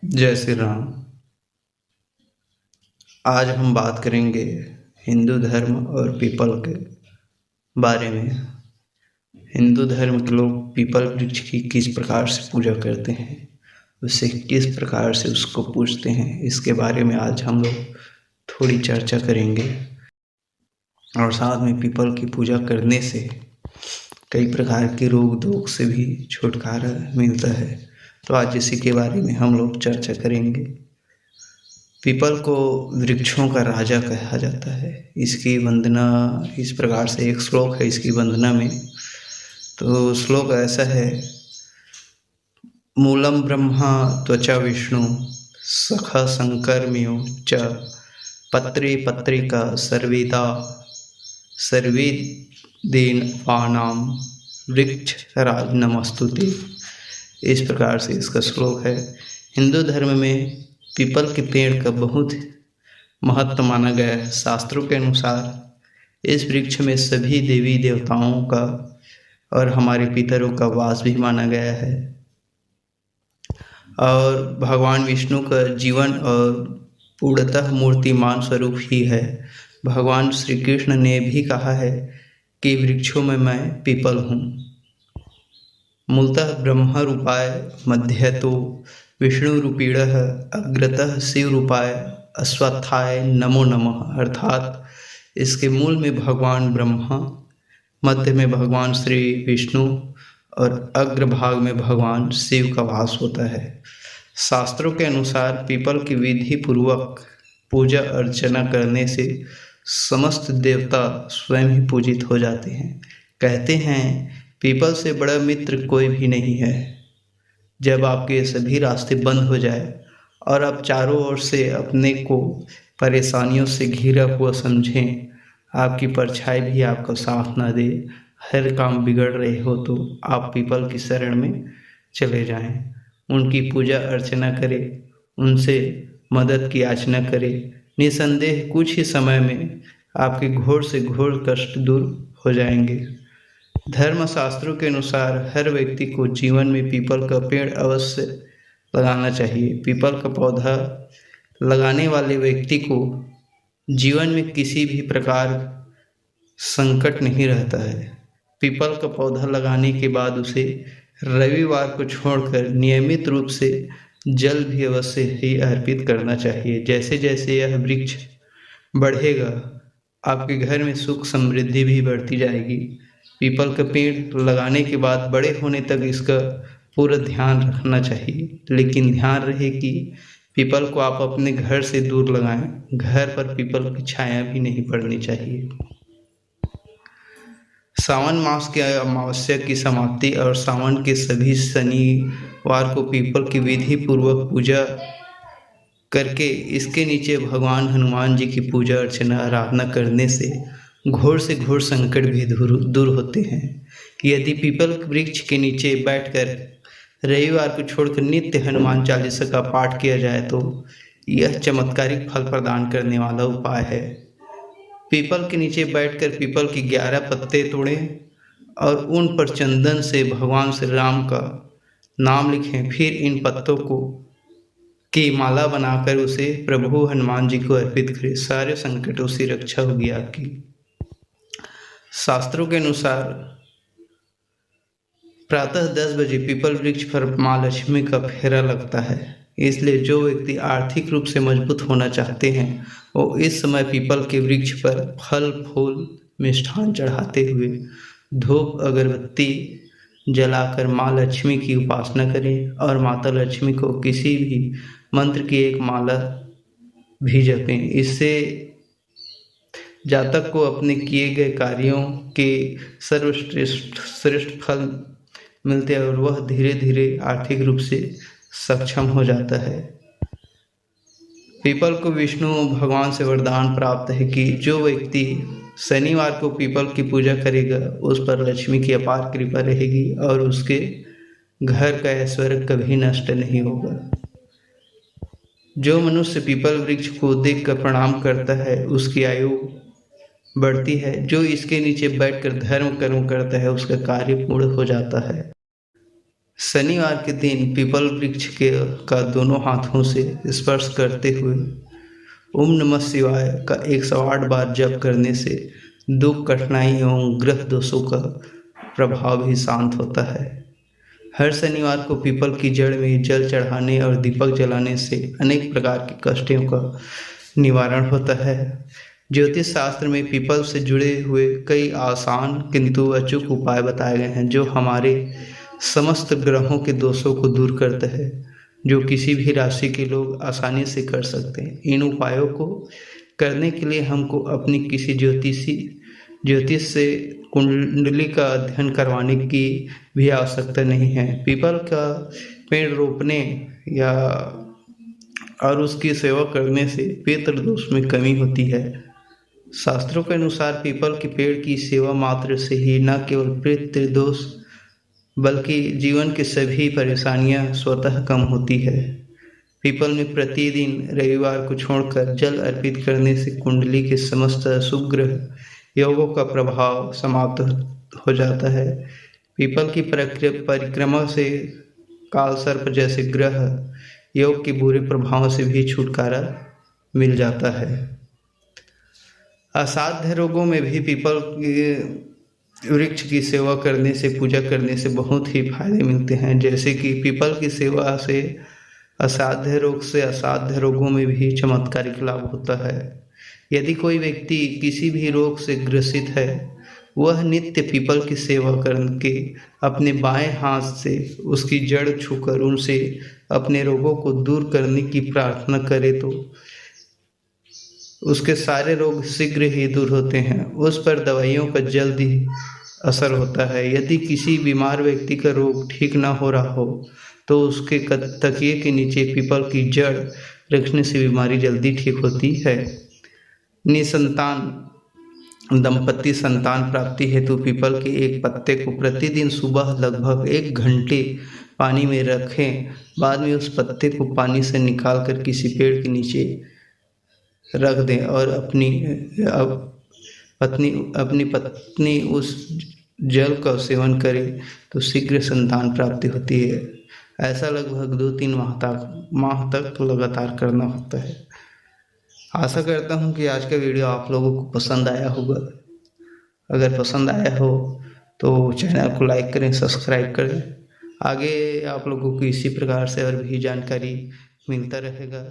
जय श्री राम। आज हम बात करेंगे हिंदू धर्म और पीपल के बारे में। हिंदू धर्म के लोग पीपल वृक्ष की किस प्रकार से पूजा करते हैं, उसे किस प्रकार से उसको पूजते हैं, इसके बारे में आज हम लोग थोड़ी चर्चा करेंगे। और साथ में पीपल की पूजा करने से कई प्रकार के रोग दोग से भी छुटकारा मिलता है। तो आज इसी के बारे में हम लोग चर्चा करेंगे। पीपल को वृक्षों का राजा कहा जाता है। इसकी वंदना इस प्रकार से, एक श्लोक है इसकी वंदना में। तो श्लोक ऐसा है, मूलम ब्रह्मा त्वचा विष्णु सखा संकर्म्यो च पत्रे पत्रिका सर्वेदा सर्वेदेन वानाम वृक्ष राज नमस्तुते। इस प्रकार से इसका श्लोक है। हिंदू धर्म में पीपल के पेड़ का बहुत महत्व माना गया है। शास्त्रों के अनुसार इस वृक्ष में सभी देवी देवताओं का और हमारे पितरों का वास भी माना गया है। और भगवान विष्णु का जीवन और पूर्णतः मूर्तिमान स्वरूप ही है। भगवान श्री कृष्ण ने भी कहा है कि वृक्षों में मैं पीपल हूँ। मूलतः ब्रह्म रूपाय मध्यतो विष्णु रूपीणः अग्रतः शिव रूपाय अश्वत्थाय नमो नमः। अर्थात इसके मूल में भगवान ब्रह्मा, मध्य में भगवान श्री विष्णु और अग्रभाग में भगवान शिव का वास होता है। शास्त्रों के अनुसार पीपल की विधि पूर्वक पूजा अर्चना करने से समस्त देवता स्वयं ही पूजित हो जाते हैं। कहते हैं पीपल से बड़ा मित्र कोई भी नहीं है। जब आपके सभी रास्ते बंद हो जाए और आप चारों ओर से अपने को परेशानियों से घिरा हुआ समझें, आपकी परछाई भी आपका साथ ना दे, हर काम बिगड़ रहे हो, तो आप पीपल की शरण में चले जाएं। उनकी पूजा अर्चना करें, उनसे मदद की याचना करें। निसंदेह कुछ ही समय में आपके घोर से घोर कष्ट दूर हो जाएंगे। धर्मशास्त्रों के अनुसार हर व्यक्ति को जीवन में पीपल का पेड़ अवश्य लगाना चाहिए। पीपल का पौधा लगाने वाले व्यक्ति को जीवन में किसी भी प्रकार संकट नहीं रहता है। पीपल का पौधा लगाने के बाद उसे रविवार को छोड़कर नियमित रूप से जल भी अवश्य ही अर्पित करना चाहिए। जैसे जैसे यह वृक्ष बढ़ेगा, आपके घर में सुख समृद्धि भी बढ़ती जाएगी। पीपल का पेड़ लगाने के बाद बड़े होने तक इसका पूरा ध्यान रखना चाहिए, लेकिन ध्यान रहे कि पीपल को आप अपने घर से दूर लगाएं। घर पर पीपल की छाया भी नहीं पड़नी चाहिए। सावन मास के अमावस्या की समाप्ति और सावन के सभी शनिवार को पीपल की विधि पूर्वक पूजा करके इसके नीचे भगवान हनुमान जी की पूजा अर्चना आराधना करने से घोर से घोर संकट भी दूर होते हैं। यदि पीपल वृक्ष के नीचे बैठकर रविवार को छोड़कर नित्य हनुमान चालीसा का पाठ किया जाए तो यह चमत्कारिक फल प्रदान करने वाला उपाय है। पीपल के नीचे बैठकर पीपल के 11 पत्ते तोड़ें और उन पर चंदन से भगवान श्री राम का नाम लिखें। फिर इन पत्तों को की माला बनाकर उसे प्रभु हनुमान जी को अर्पित करें। सारे संकटों से रक्षा होगी आपकी। शास्त्रों के अनुसार प्रातः 10 बजे पीपल वृक्ष पर माँ लक्ष्मी का फेरा लगता है। इसलिए जो व्यक्ति आर्थिक रूप से मजबूत होना चाहते हैं वो इस समय पीपल के वृक्ष पर फल फूल मिष्ठान चढ़ाते हुए धूप अगरबत्ती जलाकर माँ लक्ष्मी की उपासना करें और माता लक्ष्मी को किसी भी मंत्र की एक माला भी जपें। इससे जातक को अपने किए गए कार्यों के सर्वश्रेष्ठ फल मिलते हैं और वह धीरे धीरे आर्थिक रूप से सक्षम हो जाता है। पीपल को विष्णु भगवान से वरदान प्राप्त है कि जो व्यक्ति शनिवार को पीपल की पूजा करेगा उस पर लक्ष्मी की अपार कृपा रहेगी और उसके घर का ऐश्वर्य कभी नष्ट नहीं होगा। जो मनुष्य पीपल वृक्ष को देखकर प्रणाम करता है उसकी आयु बढ़ती है। जो इसके नीचे बैठकर धर्म कर्म करता है उसका कार्य पूर्ण हो जाता है। शनिवार के दिन पीपल वृक्ष के का दोनों हाथों से स्पर्श करते हुए ओम नमः शिवाय का 108 बार जप करने से दुख, कठिनाई एवं ग्रह दोषों का प्रभाव भी शांत होता है। हर शनिवार को पीपल की जड़ में जल चढ़ाने और दीपक जलाने से अनेक प्रकार के कष्टों का निवारण होता है। ज्योतिष शास्त्र में पीपल से जुड़े हुए कई आसान किंतु अचूक उपाय बताए गए हैं जो हमारे समस्त ग्रहों के दोषों को दूर करता है, जो किसी भी राशि के लोग आसानी से कर सकते हैं। इन उपायों को करने के लिए हमको अपनी किसी ज्योतिष से कुंडली का अध्ययन करवाने की भी आवश्यकता नहीं है। पीपल का पेड़ रोपने या और उसकी सेवा करने से पितृ दोष में कमी होती है। शास्त्रों के अनुसार पीपल के पेड़ की सेवा मात्र से ही न केवल पितृ दोष बल्कि जीवन की सभी परेशानियां स्वतः कम होती है। पीपल में प्रतिदिन रविवार को छोड़कर जल अर्पित करने से कुंडली के समस्त अशुभ ग्रह योगों का प्रभाव समाप्त हो जाता है। पीपल की परिक्रमा से काल सर्प जैसे ग्रह योग के बुरे प्रभावों से भी छुटकारा मिल जाता है। असाध्य रोगों में भी पीपल वृक्ष की सेवा करने से, पूजा करने से बहुत ही फायदे मिलते हैं। जैसे कि पीपल की सेवा से असाध्य रोग से असाध्य रोगों में भी चमत्कारिक लाभ होता है। यदि कोई व्यक्ति किसी भी रोग से ग्रसित है, वह नित्य पीपल की सेवा करके अपने बाएं हाथ से उसकी जड़ छूकर उनसे अपने रोगों को दूर करने की प्रार्थना करे तो उसके सारे रोग शीघ्र ही दूर होते हैं। उस पर दवाइयों का जल्दी असर होता है। यदि किसी बीमार व्यक्ति का रोग ठीक ना हो रहा हो तो उसके तकिए के नीचे पीपल की जड़ रखने से बीमारी जल्दी ठीक होती है। निसंतान दंपति संतान प्राप्ति हेतु पीपल के एक पत्ते को प्रतिदिन सुबह लगभग 1 घंटे पानी में रखें। बाद में उस पत्ते को पानी से निकालकर किसी पेड़ के नीचे रख दें और अपनी पत्नी उस जल का सेवन करे तो शीघ्र संतान प्राप्ति होती है। ऐसा लगभग 2-3 माह तक लगातार करना होता है। आशा करता हूँ कि आज का वीडियो आप लोगों को पसंद आया होगा। अगर पसंद आया हो तो चैनल को लाइक करें, सब्सक्राइब करें। आगे आप लोगों को इसी प्रकार से और भी जानकारी मिलता रहेगा।